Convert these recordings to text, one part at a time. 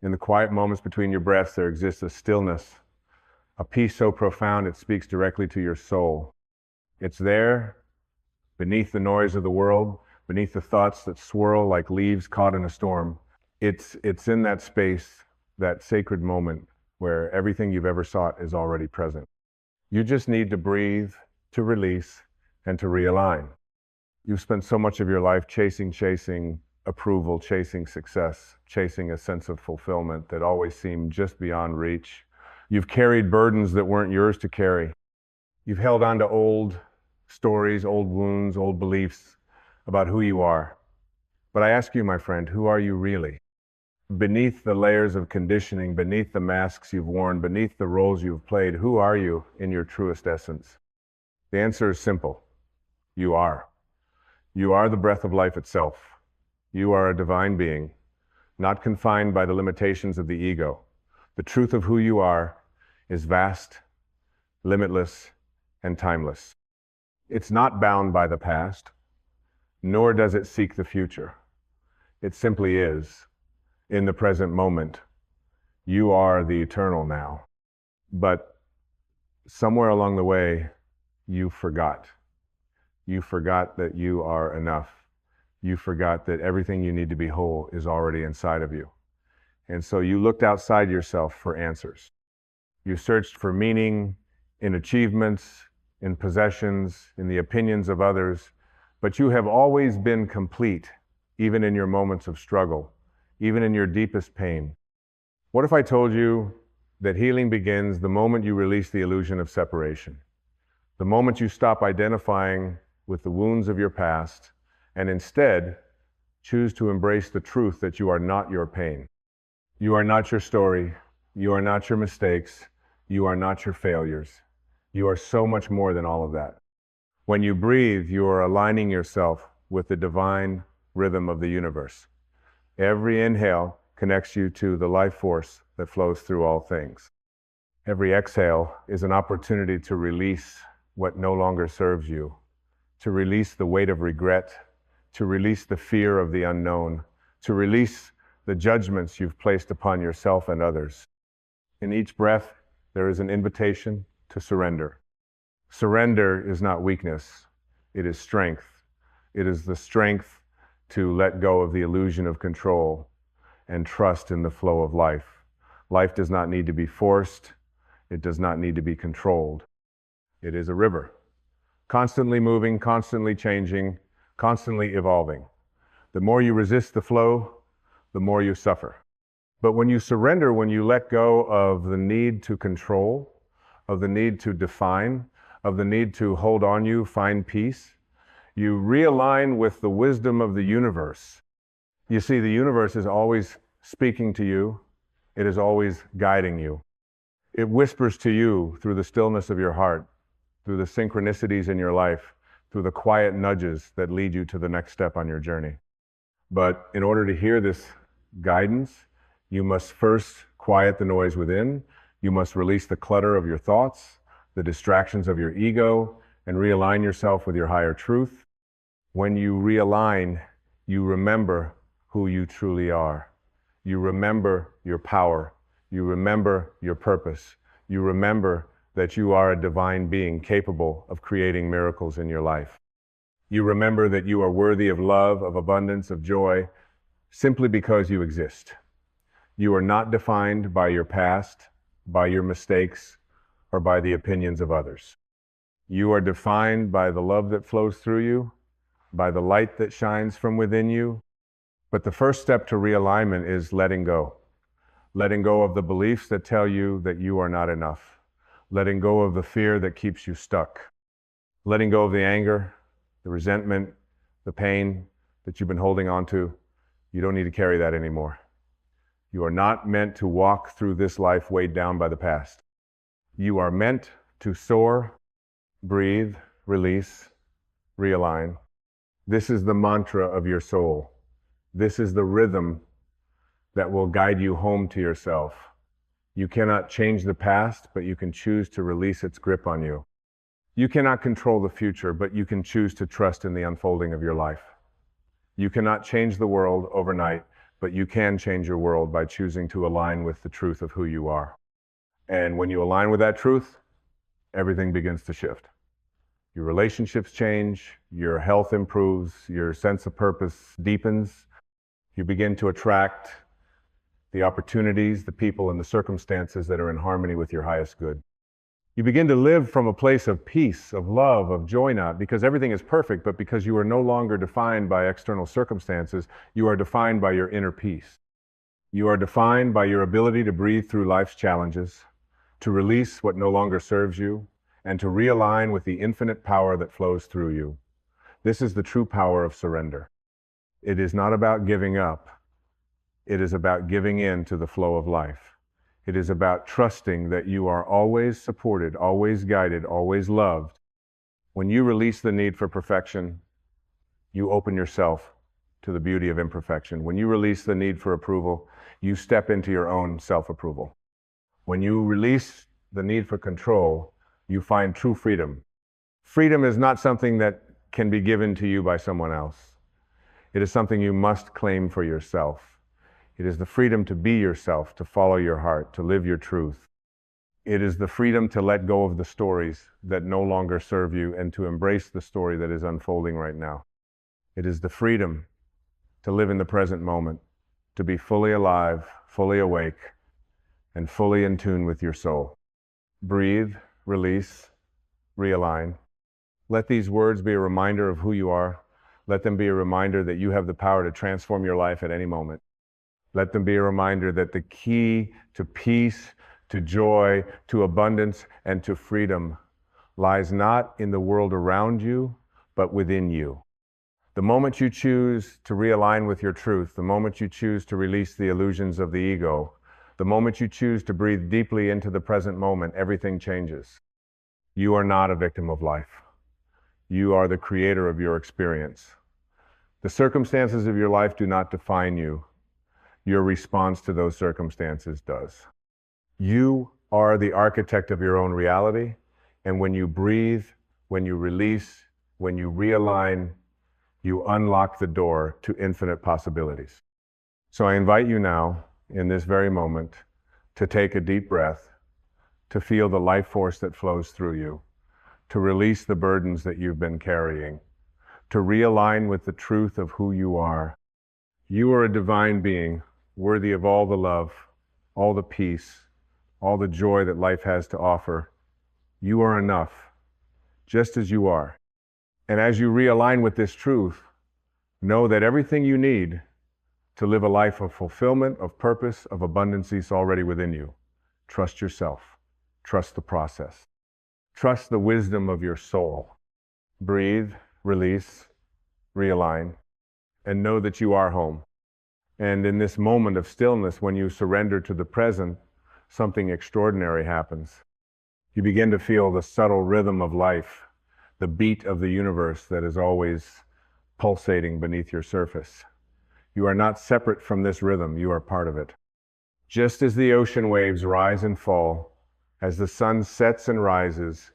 In the quiet moments between your breaths, there exists a stillness, a peace so profound it speaks directly to your soul. It's there, beneath the noise of the world, beneath the thoughts that swirl like leaves caught in a storm. It's in that space, that sacred moment, where everything you've ever sought is already present. You just need to breathe, to release, and to realign. You've spent so much of your life chasing approval, chasing success, chasing a sense of fulfillment that always seemed just beyond reach. You've carried burdens that weren't yours to carry. You've held on to old stories, old wounds, old beliefs about who you are. But I ask you, my friend, who are you really? Beneath the layers of conditioning, beneath the masks you've worn, beneath the roles you've played, who are you in your truest essence? The answer is simple. You are. You are the breath of life itself. You are a divine being, not confined by the limitations of the ego. The truth of who you are is vast, limitless, and timeless. It's not bound by the past, nor does it seek the future. It simply is. In the present moment, you are the eternal now. But somewhere along the way, you forgot. You forgot that you are enough. You forgot that everything you need to be whole is already inside of you. And so you looked outside yourself for answers. You searched for meaning in achievements, in possessions, in the opinions of others, but you have always been complete, even in your moments of struggle, even in your deepest pain. What if I told you that healing begins the moment you release the illusion of separation? The moment you stop identifying with the wounds of your past and instead choose to embrace the truth that you are not your pain. You are not your story. You are not your mistakes. You are not your failures. You are so much more than all of that. When you breathe, you are aligning yourself with the divine rhythm of the universe. Every inhale connects you to the life force that flows through all things. Every exhale is an opportunity to release what no longer serves you, to release the weight of regret, to release the fear of the unknown, to release the judgments you've placed upon yourself and others. In each breath, there is an invitation to surrender. Surrender is not weakness, it is strength. It is the strength to let go of the illusion of control and trust in the flow of life. Life does not need to be forced. It does not need to be controlled. It is a river, constantly moving, constantly changing, constantly evolving. The more you resist the flow, the more you suffer. But when you surrender, when you let go of the need to control, of the need to define, of the need to hold on you, find peace, you realign with the wisdom of the universe. You see, the universe is always speaking to you. It is always guiding you. It whispers to you through the stillness of your heart, through the synchronicities in your life, through the quiet nudges that lead you to the next step on your journey. But in order to hear this guidance, you must first quiet the noise within. You must release the clutter of your thoughts, the distractions of your ego, and realign yourself with your higher truth. When you realign, you remember who you truly are. You remember your power. You remember your purpose. You remember that you are a divine being capable of creating miracles in your life. You remember that you are worthy of love, of abundance, of joy, simply because you exist. You are not defined by your past, by your mistakes, or by the opinions of others. You are defined by the love that flows through you, by the light that shines from within you. But the first step to realignment is letting go. Letting go of the beliefs that tell you that you are not enough. Letting go of the fear that keeps you stuck. Letting go of the anger, the resentment, the pain that you've been holding on to. You don't need to carry that anymore. You are not meant to walk through this life weighed down by the past. You are meant to soar, breathe, release, realign. This is the mantra of your soul. This is the rhythm that will guide you home to yourself. You cannot change the past, but you can choose to release its grip on you. You cannot control the future, but you can choose to trust in the unfolding of your life. You cannot change the world overnight, but you can change your world by choosing to align with the truth of who you are. And when you align with that truth, everything begins to shift. Your relationships change, your health improves, your sense of purpose deepens. You begin to attract the opportunities, the people, and the circumstances that are in harmony with your highest good. You begin to live from a place of peace, of love, of joy, not because everything is perfect, but because you are no longer defined by external circumstances. You are defined by your inner peace. You are defined by your ability to breathe through life's challenges, to release what no longer serves you, and to realign with the infinite power that flows through you. This is the true power of surrender. It is not about giving up. It is about giving in to the flow of life. It is about trusting that you are always supported, always guided, always loved. When you release the need for perfection, you open yourself to the beauty of imperfection. When you release the need for approval, you step into your own self-approval. When you release the need for control, you find true freedom. Freedom is not something that can be given to you by someone else. It is something you must claim for yourself. It is the freedom to be yourself, to follow your heart, to live your truth. It is the freedom to let go of the stories that no longer serve you and to embrace the story that is unfolding right now. It is the freedom to live in the present moment, to be fully alive, fully awake, and fully in tune with your soul. Breathe, release, realign. Let these words be a reminder of who you are. Let them be a reminder that you have the power to transform your life at any moment. Let them be a reminder that the key to peace, to joy, to abundance, and to freedom lies not in the world around you, but within you. The moment you choose to realign with your truth, the moment you choose to release the illusions of the ego, the moment you choose to breathe deeply into the present moment, everything changes. You are not a victim of life. You are the creator of your experience. The circumstances of your life do not define you. Your response to those circumstances does. You are the architect of your own reality, and when you breathe, when you release, when you realign, you unlock the door to infinite possibilities. So I invite you now, in this very moment, to take a deep breath, to feel the life force that flows through you, to release the burdens that you've been carrying, to realign with the truth of who you are. You are a divine being, worthy of all the love, all the peace, all the joy that life has to offer. You are enough, just as you are. And as you realign with this truth, know that everything you need to live a life of fulfillment, of purpose, of abundance is already within you. Trust yourself. Trust the process. Trust the wisdom of your soul. Breathe, release, realign, and know that you are home. And in this moment of stillness, when you surrender to the present, something extraordinary happens. You begin to feel the subtle rhythm of life, the beat of the universe that is always pulsating beneath your surface. You are not separate from this rhythm, you are part of it. Just as the ocean waves rise and fall, as the sun sets and rises,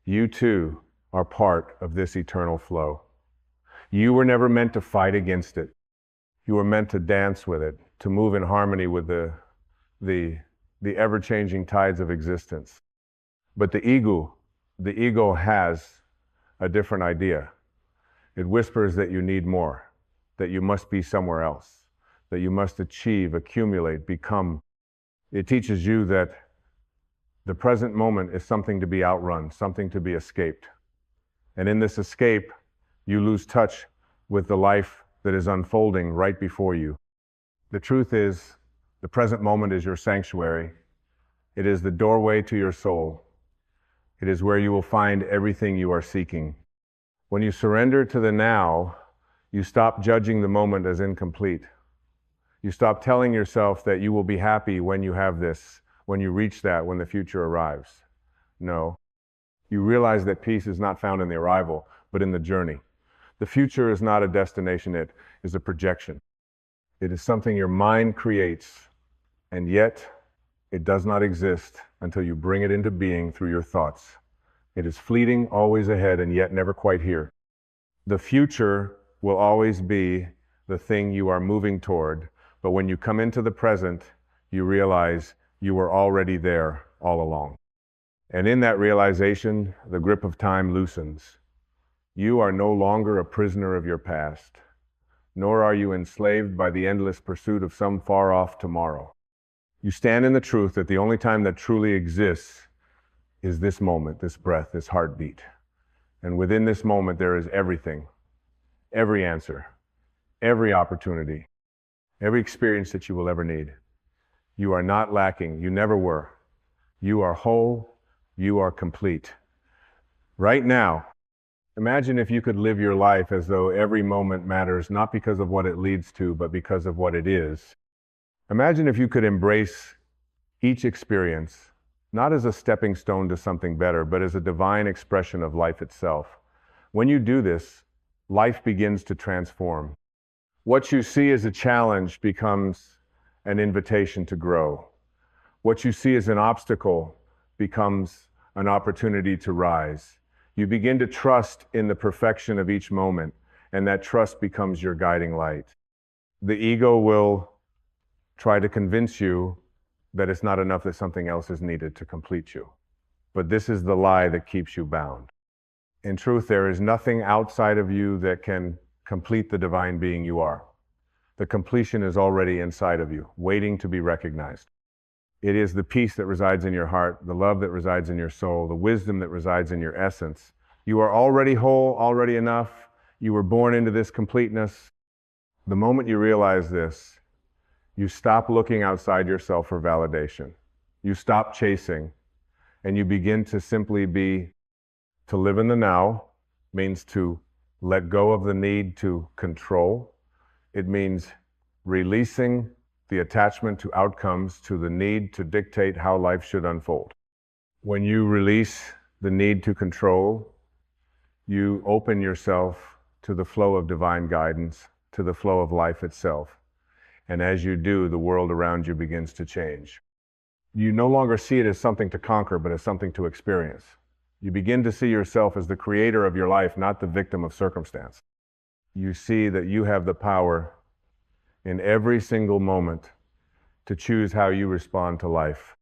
you too are part of this eternal flow. You were never meant to fight against it. You were meant to dance with it, to move in harmony with the ever-changing tides of existence. But the ego has a different idea. It whispers that you need more, that you must be somewhere else, that you must achieve, accumulate, become. It teaches you that the present moment is something to be outrun, something to be escaped. And in this escape, you lose touch with the life that is unfolding right before you. The truth is, the present moment is your sanctuary. It is the doorway to your soul. It is where you will find everything you are seeking. When you surrender to the now, you stop judging the moment as incomplete. You stop telling yourself that you will be happy when you have this, when you reach that, when the future arrives. No. You realize that peace is not found in the arrival, but in the journey. The future is not a destination, it is a projection. It is something your mind creates, and yet it does not exist until you bring it into being through your thoughts. It is fleeting, always ahead, and yet never quite here. The future will always be the thing you are moving toward, But when you come into the present, you realize you were already there all along. And in that realization, the grip of time loosens. You are no longer a prisoner of your past, nor are you enslaved by the endless pursuit of some far-off tomorrow. You stand in the truth that the only time that truly exists is this moment, this breath, this heartbeat. And within this moment, there is everything, every answer, every opportunity, every experience that you will ever need. You are not lacking. You never were. You are whole. You are complete. Right now, imagine if you could live your life as though every moment matters, not because of what it leads to, but because of what it is. Imagine if you could embrace each experience, not as a stepping stone to something better, but as a divine expression of life itself. When you do this, life begins to transform. What you see as a challenge becomes an invitation to grow. What you see as an obstacle becomes an opportunity to rise. You begin to trust in the perfection of each moment, and that trust becomes your guiding light. The ego will try to convince you that it's not enough, that something else is needed to complete you. But this is the lie that keeps you bound. In truth, there is nothing outside of you that can complete the divine being you are. The completion is already inside of you, waiting to be recognized. It is the peace that resides in your heart, the love that resides in your soul, the wisdom that resides in your essence. You are already whole, already enough. You were born into this completeness. The moment you realize this, you stop looking outside yourself for validation. You stop chasing, and you begin to simply be. To live in the now means to let go of the need to control. It means releasing the attachment to outcomes, to the need to dictate how life should unfold. When you release the need to control, you open yourself to the flow of divine guidance, to the flow of life itself. And as you do, the world around you begins to change. You no longer see it as something to conquer, but as something to experience. You begin to see yourself as the creator of your life, not the victim of circumstance. You see that you have the power in every single moment to choose how you respond to life.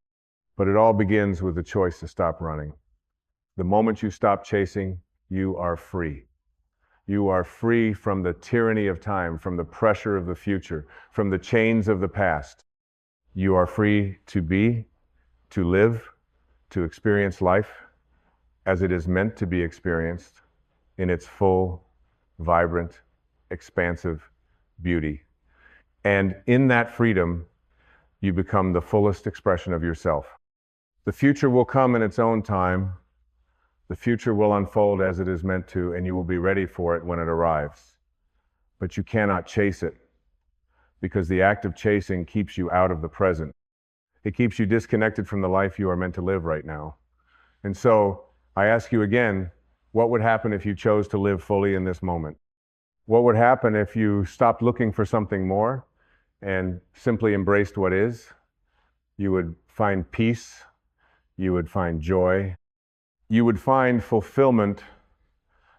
But it all begins with the choice to stop running. The moment you stop chasing, you are free. You are free from the tyranny of time, from the pressure of the future, from the chains of the past. You are free to be, to live, to experience life as it is meant to be experienced in its full, vibrant, expansive beauty. And in that freedom, you become the fullest expression of yourself. The future will come in its own time. The future will unfold as it is meant to, and you will be ready for it when it arrives. But you cannot chase it, because the act of chasing keeps you out of the present. It keeps you disconnected from the life you are meant to live right now. And so, I ask you again, what would happen if you chose to live fully in this moment? What would happen if you stopped looking for something more and simply embraced what is? You would find peace. You would find joy. You would find fulfillment,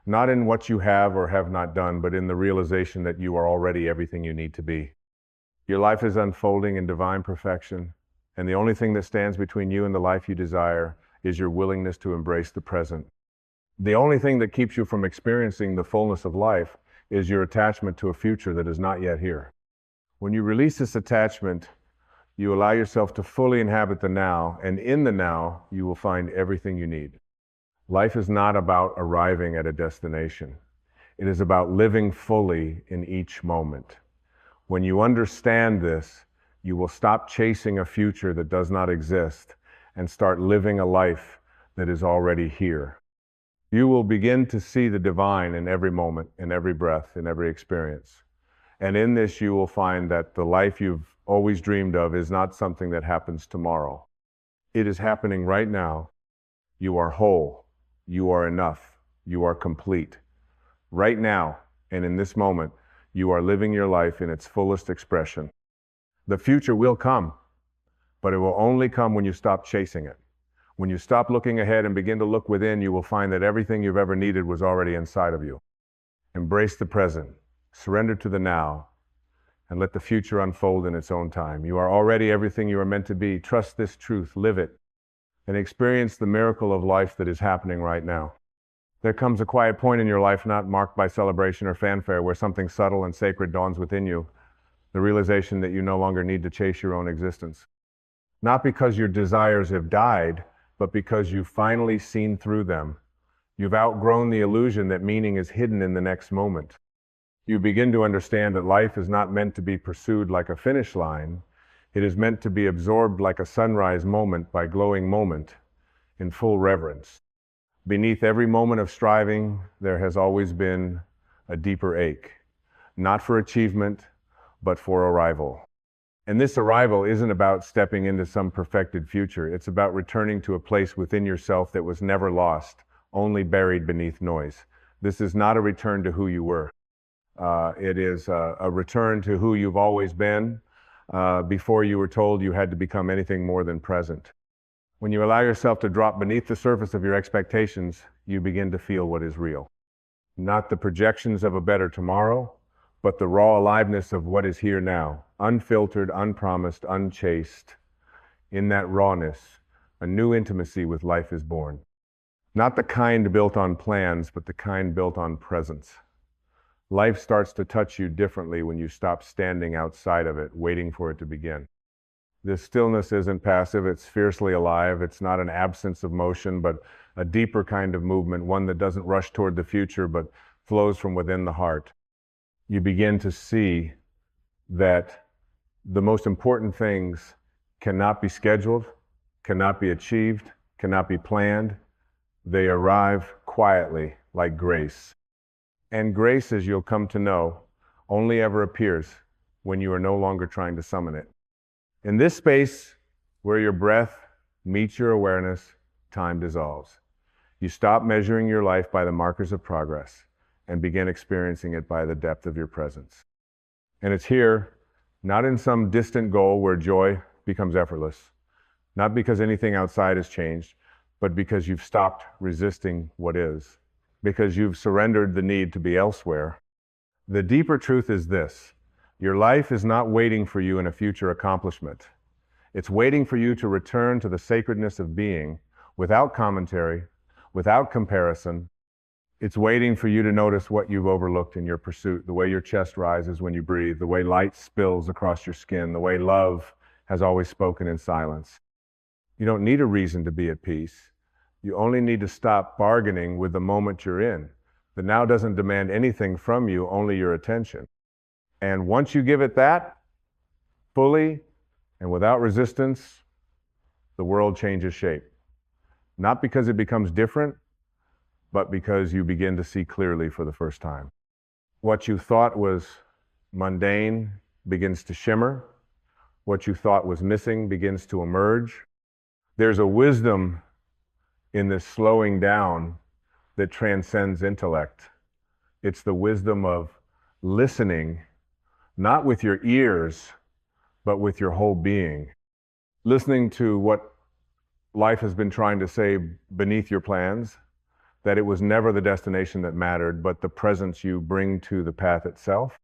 not in what you have or have not done, but in the realization that you are already everything you need to be. Your life is unfolding in divine perfection, and the only thing that stands between you and the life you desire is your willingness to embrace the present. The only thing that keeps you from experiencing the fullness of life is your attachment to a future that is not yet here. When you release this attachment, you allow yourself to fully inhabit the now, and in the now, you will find everything you need. Life is not about arriving at a destination. It is about living fully in each moment. When you understand this, you will stop chasing a future that does not exist and start living a life that is already here. You will begin to see the divine in every moment, in every breath, in every experience. And in this, you will find that the life you've always dreamed of is not something that happens tomorrow. It is happening right now. You are whole. You are enough. You are complete. Right now, and in this moment, you are living your life in its fullest expression. The future will come, but it will only come when you stop chasing it. When you stop looking ahead and begin to look within, you will find that everything you've ever needed was already inside of you. Embrace the present, surrender to the now, and let the future unfold in its own time. You are already everything you are meant to be. Trust this truth, live it, and experience the miracle of life that is happening right now. There comes a quiet point in your life not marked by celebration or fanfare where something subtle and sacred dawns within you, the realization that you no longer need to chase your own existence. Not because your desires have died, but because you've finally seen through them. You've outgrown the illusion that meaning is hidden in the next moment. You begin to understand that life is not meant to be pursued like a finish line. It is meant to be absorbed like a sunrise moment by glowing moment in full reverence. Beneath every moment of striving, there has always been a deeper ache, not for achievement, but for arrival. And this arrival isn't about stepping into some perfected future. It's about returning to a place within yourself that was never lost, only buried beneath noise. This is not a return to who you were. It is a return to who you've always been before you were told you had to become anything more than present. When you allow yourself to drop beneath the surface of your expectations, you begin to feel what is real. Not the projections of a better tomorrow, but the raw aliveness of what is here now, unfiltered, unpromised, unchased. In that rawness, a new intimacy with life is born. Not the kind built on plans, but the kind built on presence. Life starts to touch you differently when you stop standing outside of it, waiting for it to begin. This stillness isn't passive, it's fiercely alive. It's not an absence of motion, but a deeper kind of movement, one that doesn't rush toward the future, but flows from within the heart. You begin to see that the most important things cannot be scheduled, cannot be achieved, cannot be planned. They arrive quietly, like grace. And grace, as you'll come to know, only ever appears when you are no longer trying to summon it. In this space, where your breath meets your awareness, time dissolves. You stop measuring your life by the markers of progress and begin experiencing it by the depth of your presence. And it's here, not in some distant goal where joy becomes effortless, not because anything outside has changed, but because you've stopped resisting what is, because you've surrendered the need to be elsewhere. The deeper truth is this: your life is not waiting for you in a future accomplishment. It's waiting for you to return to the sacredness of being, without commentary, without comparison. It's waiting for you to notice what you've overlooked in your pursuit, the way your chest rises when you breathe, the way light spills across your skin, the way love has always spoken in silence. You don't need a reason to be at peace. You only need to stop bargaining with the moment you're in. The now doesn't demand anything from you, only your attention. And once you give it that, fully and without resistance, the world changes shape. Not because it becomes different, but because you begin to see clearly for the first time. What you thought was mundane begins to shimmer. What you thought was missing begins to emerge. There's a wisdom in this slowing down that transcends intellect. It's the wisdom of listening, not with your ears, but with your whole being. Listening to what life has been trying to say beneath your plans, that it was never the destination that mattered, but the presence you bring to the path itself.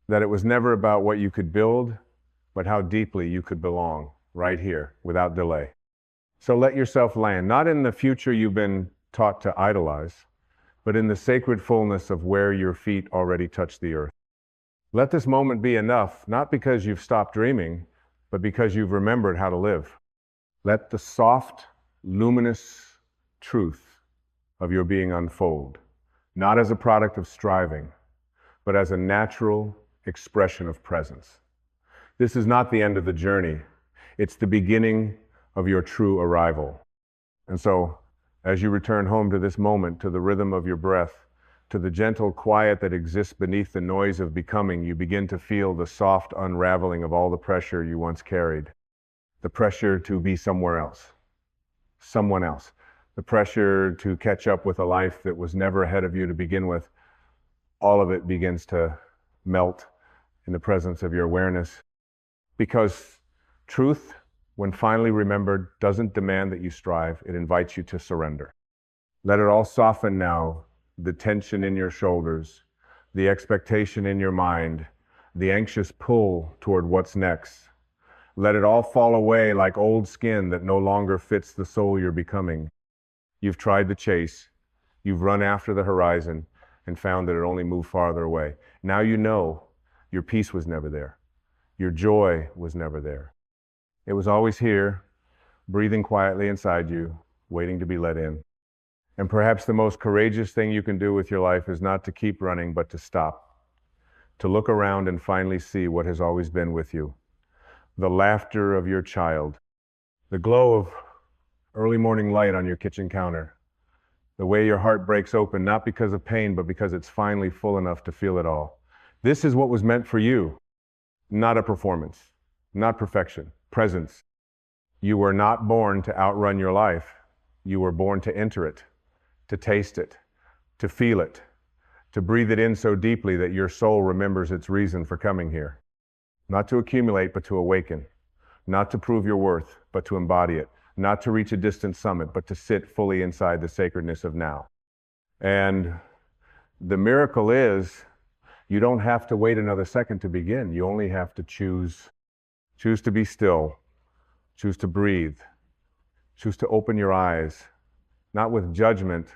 That it was never about what you could build, but how deeply you could belong, right here, without delay. So let yourself land, not in the future you've been taught to idolize, but in the sacred fullness of where your feet already touch the earth. Let this moment be enough, not because you've stopped dreaming, but because you've remembered how to live. Let the soft, luminous truth of your being unfold, not as a product of striving, but as a natural expression of presence. This is not the end of the journey. It's the beginning of your true arrival. And so, as you return home to this moment, to the rhythm of your breath, to the gentle quiet that exists beneath the noise of becoming, you begin to feel the soft unraveling of all the pressure you once carried. The pressure to be somewhere else, someone else. The pressure to catch up with a life that was never ahead of you to begin with. All of it begins to melt in the presence of your awareness. Because truth, when finally remembered, doesn't demand that you strive. It invites you to surrender. Let it all soften now, the tension in your shoulders, the expectation in your mind, the anxious pull toward what's next. Let it all fall away like old skin that no longer fits the soul you're becoming. You've tried the chase, you've run after the horizon, and found that it only moved farther away. Now you know your peace was never there. Your joy was never there. It was always here, breathing quietly inside you, waiting to be let in. And perhaps the most courageous thing you can do with your life is not to keep running, but to stop, to look around and finally see what has always been with you. The laughter of your child, the glow of early morning light on your kitchen counter, the way your heart breaks open, not because of pain, but because it's finally full enough to feel it all. This is what was meant for you, not a performance, not perfection, presence. You were not born to outrun your life. You were born to enter it, to taste it, to feel it, to breathe it in so deeply that your soul remembers its reason for coming here. Not to accumulate, but to awaken. Not to prove your worth, but to embody it. Not to reach a distant summit, but to sit fully inside the sacredness of now. And the miracle is, you don't have to wait another second to begin. You only have to choose. Choose to be still. Choose to breathe. Choose to open your eyes, not with judgment,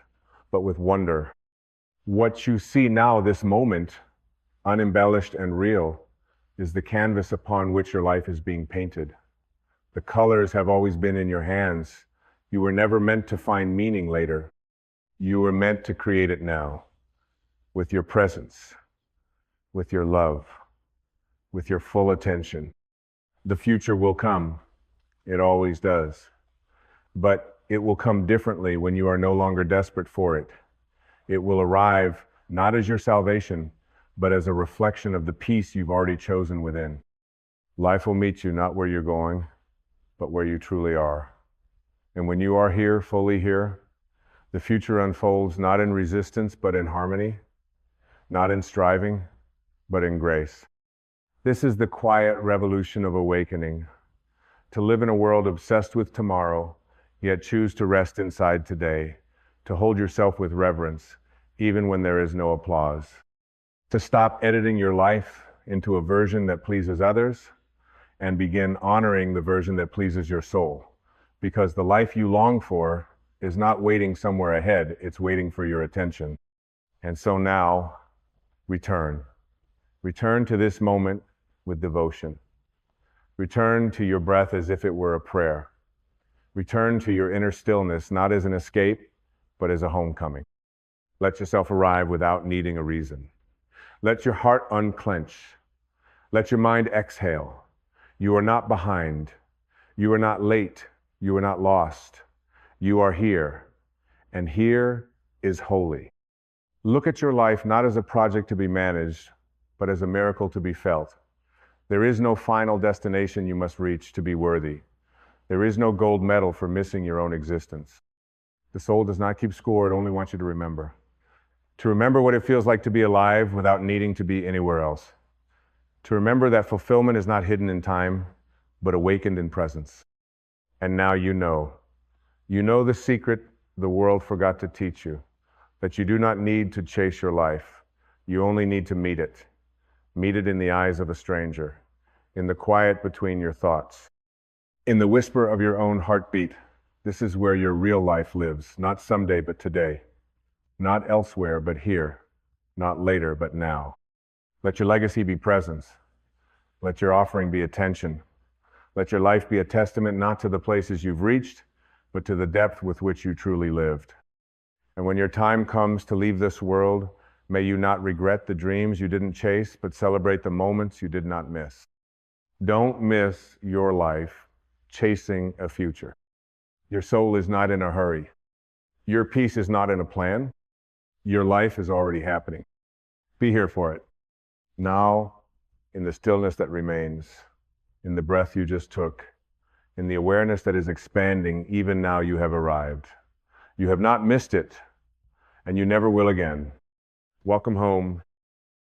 but with wonder. What you see now, this moment, unembellished and real, is the canvas upon which your life is being painted. The colors have always been in your hands. You were never meant to find meaning later. You were meant to create it now, with your presence, with your love, with your full attention. The future will come. It always does. But it will come differently when you are no longer desperate for it. It will arrive not as your salvation, but as a reflection of the peace you've already chosen within. Life will meet you not where you're going, but where you truly are. And when you are here, fully here, the future unfolds not in resistance, but in harmony, not in striving, but in grace. This is the quiet revolution of awakening. To live in a world obsessed with tomorrow, yet choose to rest inside today, to hold yourself with reverence, even when there is no applause. To stop editing your life into a version that pleases others and begin honoring the version that pleases your soul. Because the life you long for is not waiting somewhere ahead, it's waiting for your attention. And so now, return. Return to this moment with devotion. Return to your breath as if it were a prayer. Return to your inner stillness, not as an escape, but as a homecoming. Let yourself arrive without needing a reason. Let your heart unclench. Let your mind exhale. You are not behind. You are not late. You are not lost. You are here. And here is holy. Look at your life not as a project to be managed, but as a miracle to be felt. There is no final destination you must reach to be worthy. There is no gold medal for missing your own existence. The soul does not keep score, it only wants you to remember. To remember what it feels like to be alive without needing to be anywhere else. To remember that fulfillment is not hidden in time, but awakened in presence. And now you know. You know the secret the world forgot to teach you, that you do not need to chase your life. You only need to meet it. Meet it in the eyes of a stranger, in the quiet between your thoughts, in the whisper of your own heartbeat. This is where your real life lives, not someday, but today. Not elsewhere, but here. Not later, but now. Let your legacy be presence. Let your offering be attention. Let your life be a testament not to the places you've reached, but to the depth with which you truly lived. And when your time comes to leave this world, may you not regret the dreams you didn't chase, but celebrate the moments you did not miss. Don't miss your life chasing a future. Your soul is not in a hurry. Your peace is not in a plan. Your life is already happening. Be here for it. Now, in the stillness that remains, in the breath you just took, in the awareness that is expanding, even now you have arrived. You have not missed it, and you never will again. Welcome home.